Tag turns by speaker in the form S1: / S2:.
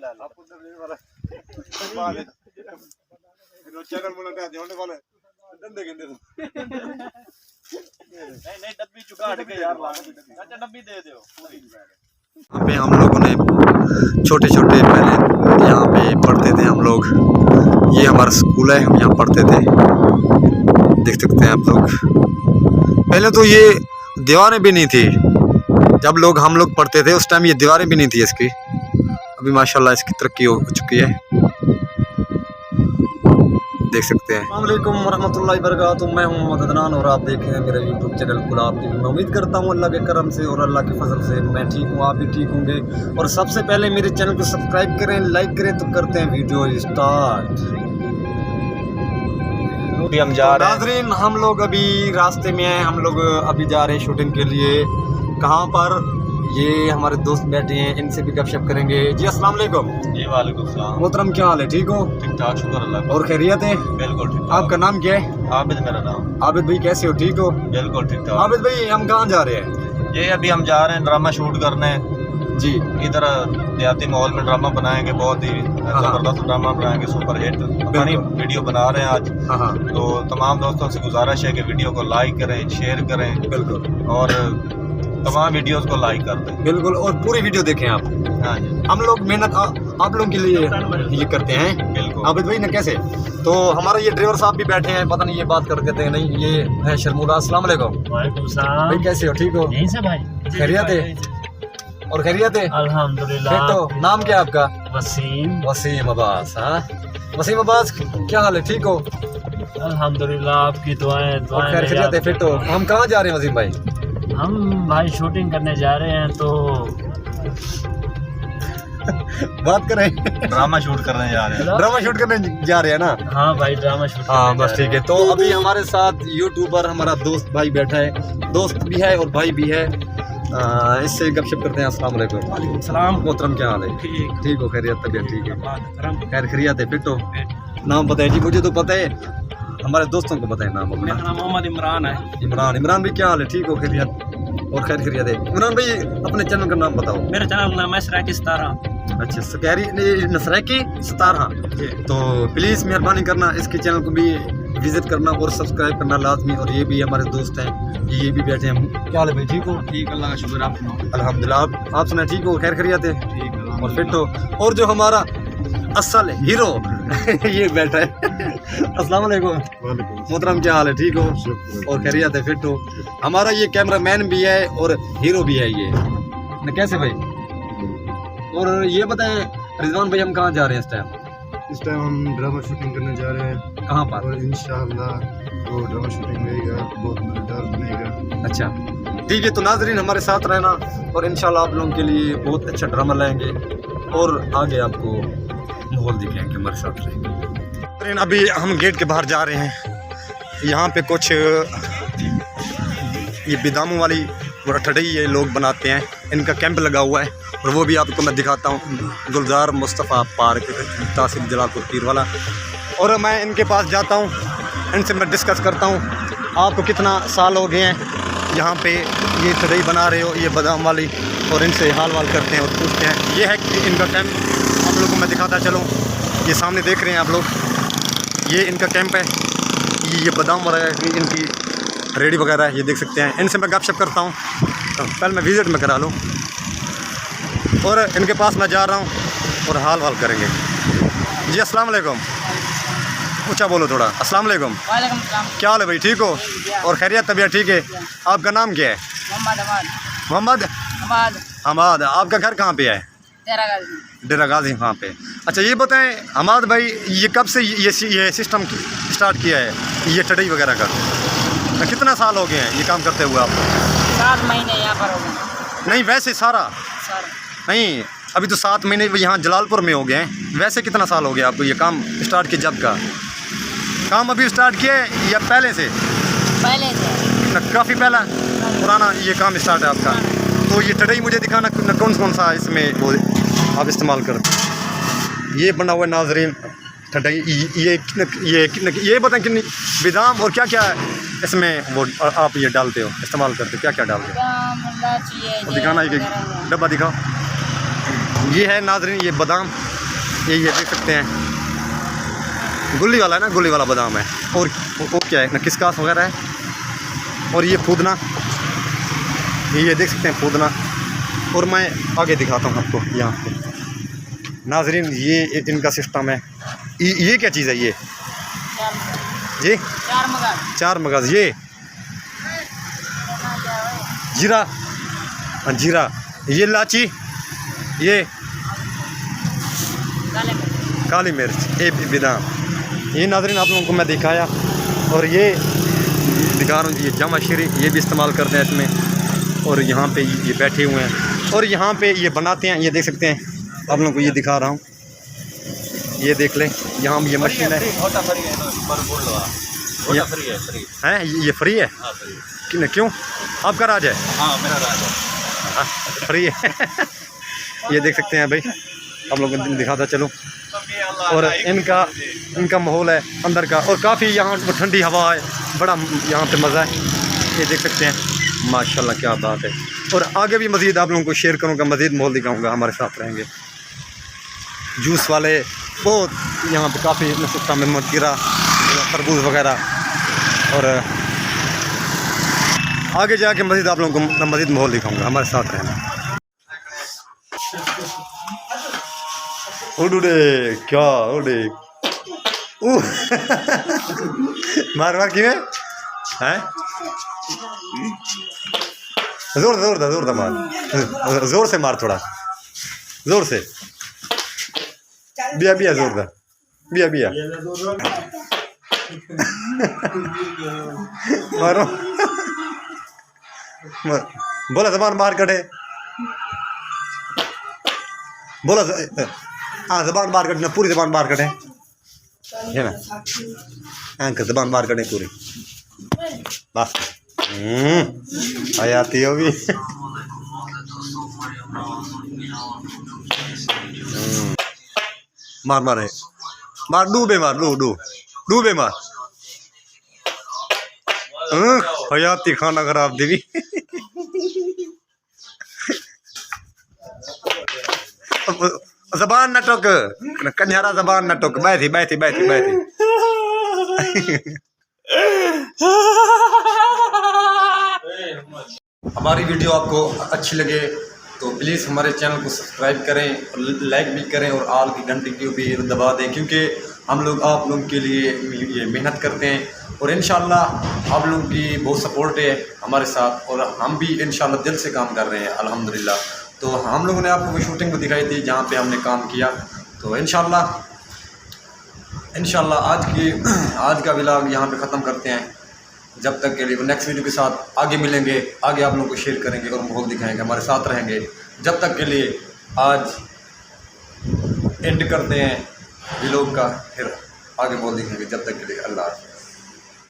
S1: यहाँ पे हम लोगों ने छोटे छोटे पहले यहाँ पे पढ़ते थे हम लोग। ये हमारा स्कूल है, हम यहाँ पढ़ते थे, देख सकते हैं आप लोग। पहले तो ये दीवारें भी नहीं थी जब हम लोग पढ़ते थे, उस टाइम ये दीवारें भी नहीं थी इसकी। अभी माशाल्लाह इसकी तरक्की हो चुकी है, देख सकते हैं। अस्सलाम वालेकुम वरहमतुल्लाहि वबरकातुहू। मैं हूं मोहम्मद अदनान और आप देख रहे हैं मेरा यूट्यूब चैनल गुलाब टीवी। मैं उम्मीद करता हूं अल्लाह के करम से और अल्लाह के फजल से मैं ठीक हूं, आप भी ठीक होंगे। और सबसे पहले मेरे चैनल को सब्सक्राइब करें, लाइक करें। तो करते हैं वीडियो स्टार्ट।
S2: अभी हम जा रहे हैं
S1: नाज़रीन, हम लोग अभी रास्ते में हैं। हम लोग अभी जा रहे हैं शूटिंग के लिए। कहाँ पर? ये हमारे दोस्त बैठे हैं, इनसे भी गपशप करेंगे। जी अस्सलाम वालेकुम।
S2: जी वालेकुम सलाम।
S1: मोहतरम, क्या हाल है? ठीक हो?
S2: ठीक ठाक, शुक्र अल्लाह का।
S1: और खैरियत है?
S2: बिल्कुल ठीक।
S1: आपका नाम क्या है?
S2: आबिद मेरा नाम।
S1: आबिद भाई, कैसे हो? ठीक हो?
S2: बिल्कुल ठीक ठाक।
S1: आबिद भाई, हम कहाँ जा रहे हैं?
S2: ये अभी हम जा रहे हैं ड्रामा शूट करने।
S1: जी,
S2: इधर देहाती माहौल में ड्रामा बनाएंगे, बहुत ही जबरदस्त ड्रामा बनाएंगे, सुपर हिट अपनी वीडियो बना रहे हैं आज।
S1: हाँ।
S2: तो तमाम दोस्तों से गुजारिश है कि वीडियो को लाइक करें, शेयर करें।
S1: बिल्कुल।
S2: और तमाम वीडियोस को लाइक कर दें।
S1: बिल्कुल, और पूरी वीडियो देखें आप।
S2: हाँ जी,
S1: हम लोग मेहनत आप लोगों के लिए ये करते हैं।
S2: बिल्कुल।
S1: आबिद भाई ना, कैसे? तो हमारा ये ड्राइवर साहब भी बैठे हैं, पता नहीं ये बात कर देते हैं नहीं। ये है शर्मुदा। अस्सलाम वालेकुम।
S3: वालेकुम सलाम
S1: भाई, कैसे हो? ठीक हो?
S3: यहीं से भाई।
S1: खैरियत है? और खैरियत है?
S3: अल्हम्दुलिल्लाह।
S1: तो नाम क्या है आपका?
S3: वसीम।
S1: वसीम अब्बास। हाँ, वसीम अब्बास, क्या हाल है? ठीक हो?
S3: अल्हम्दुलिल्लाह, आपकी दुआएं
S1: और खैरियत है? फिट हो? हम कहाँ जा रहे हैं वसीम भाई?
S3: हम भाई शूटिंग करने जा रहे हैं, तो
S1: बात करें।
S2: ड्रामा शूट करने जा रहे हैं।
S1: ड्रामा शूट करने जा रहे हैं ना?
S3: हाँ भाई, ड्रामा शूट
S1: हाँ,
S3: करने
S1: बस
S3: जा
S1: ठीक है। तो अभी हमारे साथ यूट्यूबर हमारा दोस्त भाई बैठा है, दोस्त भी है और भाई भी है। इससे गपशप करते हैं। अस्सलाम वालेकुम।
S3: वालेकुम सलाम।
S1: मोहतरम, क्या हाल है? ठीक हो? खैरियत? तबीयत ठीक है? खैर खैरियत है? फिट हो? नाम पता है जी? मुझे तो पता है, हमारे दोस्तों को पता है नाम अपना।
S3: मेरा नाम मोहम्मद इमरान है।
S1: इमरान। इमरान भाई, क्या हाल है? ठीक हो? खैरियत? और खैर खैरियत है? इमरान भाई, अपने चैनल का नाम बताओ।
S3: मेरा चैनल का नाम है सराकी सतारा।
S1: अच्छा, नसरैकी सतारा। तो प्लीज़ मेहरबानी करना, इसके चैनल को भी विजिट करना और सब्सक्राइब करना लाजमी। और ये भी हमारे दोस्त हैं, ये भी बैठे हैं। क्या हाल है भाई? ठीक हो?
S3: ठीक, अल्लाह का शुक्र। आप सुनाओ?
S1: अल्हम्दुलिल्लाह। आप सुना? ठीक हो? खैर खैरियत है?
S3: ठीक है
S1: और फिट हो? और जो हमारा असल हीरो ये बैठा है। अस्सलाम वालेकुम। मोहतरम, क्या हाल है? ठीक हो? और खैरियत है? फिट हो? हमारा ये कैमरामैन भी है और हीरो भी है ये न, कैसे भाई? और ये बताएं रिजवान भाई, हम कहाँ जा रहे हैं इस टाइम?
S4: इस टाइम हम ड्रामा शूटिंग करने जा रहे हैं।
S1: कहाँ पर?
S4: और इंशाअल्लाह वो ड्रामा शूटिंग रहेगा, बहुत मज़ेदार बनेगा।
S1: अच्छा, ठीक है। तो नाजरीन, हमारे साथ रहना और इंशाल्लाह आप लोगों के लिए बहुत अच्छा ड्रामा लाएंगे और आगे आपको माहौल दिखाएंगे। हमारे साथ रहेंगे। अभी हम गेट के बाहर जा रहे हैं। यहाँ पे कुछ ये बिदामों वाली ठडई ये लोग बनाते हैं, इनका कैंप लगा हुआ है और वो भी आपको मैं दिखाता हूँ। गुलजार मुस्तफ़ा पार्क, तहसील जलालपुर पीर वाला। और मैं इनके पास जाता हूँ, इनसे मैं डिस्कस करता हूँ, आपको कितना साल हो गए हैं यहाँ पे ये ठडई बना रहे हो, ये बादाम वाली। और इनसे हाल वाल करते हैं और पूछते हैं। ये है इनका कैंप, आप लोगों को मैं दिखाता चलूँ। ये सामने देख रहे हैं आप लोग, ये इनका कैंप है। ये बादाम वगैरह इनकी रेडी वगैरह है, ये देख सकते हैं। इनसे मैं गपशप करता हूँ, तो पहले मैं विज़िट में करा लूँ और इनके पास मैं जा रहा हूँ और हाल वाल करेंगे। जी अस्सलाम वालेकुम। ऊँचा बोलो थोड़ा। अस्सलाम वालेकुम।
S3: वालेकुम सलाम।
S1: क्या हाल है भाई? ठीक हो? और खैरियत? तबीयत ठीक है? आपका नाम क्या है? मोहम्मद हमाद। आपका घर कहाँ पे है? डेरा गाजी। कहाँ पे? अच्छा, ये बताएं हमाद भाई, ये कब से ये सिस्टम स्टार्ट किया है, ये ठडई वगैरह का? कितना साल हो गए हैं ये काम करते हुए आपको?
S5: 7 महीने यहाँ पर हो गए।
S1: नहीं, वैसे सारा नहीं, अभी तो 7 महीने यहाँ जलालपुर में हो गए हैं। वैसे कितना साल हो गया आपको ये काम स्टार्ट किया? जब का काम अभी स्टार्ट किया है या पहले से?
S5: पहले से।
S1: काफ़ी पहला पुराना ये काम स्टार्ट है आपका। तो ये ठडई मुझे दिखाना कौन सा इसमें वो आप इस्तेमाल करते हैं? ये बना हुआ है नाजरीन ठडई। ये बताएं कितनी बादाम और क्या क्या इसमें वो आप ये डालते हो, इस्तेमाल करते हो, क्या क्या डालते हो? दिखाना, एक डब्बा दिखाओ। ये है नाजरीन, ये बादाम ये देख सकते हैं, गुल्ली वाला है ना, गुल्ली वाला बादाम है। और वो क्या है ना, किसकास वगैरह है। और ये फूदना, ये देख सकते हैं फूदना। और मैं आगे दिखाता हूँ आपको यहाँ पे नाजरीन, ये इनका सिस्टम है। ये क्या चीज़ है ये जी?
S5: 4 मगज।
S1: 4 मगज। ये जीरा, हाँ जीरा, ये इलायची, ये काली मिर्च, ये बादाम। ये नाजरीन आप लोगों को मैं दिखाया। और ये दिखा रहा हूँ, ये जामा शीरी, ये भी इस्तेमाल करते हैं इसमें। और यहाँ पे ये बैठे हुए हैं और यहाँ पे ये बनाते हैं। ये देख सकते हैं, आप लोगों को ये दिखा रहा हूँ, ये देख लें, यहाँ ये मशीन है। ये फ्री है? क्यों, आपका राज है?
S2: हाँ मेरा राज है।
S1: फ्री है। ये देख सकते हैं भाई, आप लोगों को दिखाता चलो। और इनका माहौल है अंदर का, और काफ़ी यहाँ ठंडी हवा है, बड़ा यहाँ पे मज़ा है। ये देख सकते हैं, माशाल्लाह क्या बात है। और आगे भी मज़ीद आप लोगों को शेयर करूँगा, मज़ीद माहौल दिखाऊँगा, हमारे साथ रहेंगे। जूस वाले बहुत यहाँ पे काफ़ी सिस्टम में, मकीरा, तरबूज वगैरह। और आगे जाके मज़ीद आप लोगों को मज़ीद माहौल दिखाऊँगा, हमारे साथ रहना। उड़े क्या उड़े मार कि है जोर मार, जोर से मार, थोड़ा जोर से। बिया जोर दा, बिया मारो। बोला जबान बाहर कटे, बोला हाँ जबान बाहर कटना, पूरी जबान बाहर कटें है ना, आंख जबान बाहर कटें पूरी, बस। आ जाती हो भी। मार डूबे मार, डूबे मार। हयाती खाना खराब देवी। जबान न टोक, कन्यारा जबान न टोक, बैठी। हमारी वीडियो आपको अच्छी लगे तो प्लीज़ हमारे चैनल को सब्सक्राइब करें, और लाइक भी करें, और आल की घंटी को भी दबा दें, क्योंकि हम लोग आप लोगों के लिए ये मेहनत करते हैं। और इंशाल्लाह आप लोगों की बहुत सपोर्ट है हमारे साथ, और हम भी इंशाल्लाह दिल से काम कर रहे हैं अल्हम्दुलिल्लाह। तो हम लोगों ने आपको शूटिंग को दिखाई थी जहाँ पे हमने काम किया। तो इंशाल्लाह आज का व्लॉग यहाँ पे ख़त्म करते हैं। जब तक के लिए नेक्स्ट वीडियो के साथ आगे मिलेंगे, आगे आप लोगों को शेयर करेंगे और माहौल दिखाएंगे, हमारे साथ रहेंगे। जब तक के लिए आज एंड करते हैं व्लॉग का, फिर आगे माहौल दिखाएंगे। जब तक के लिए अल्लाह हाफ़िज़।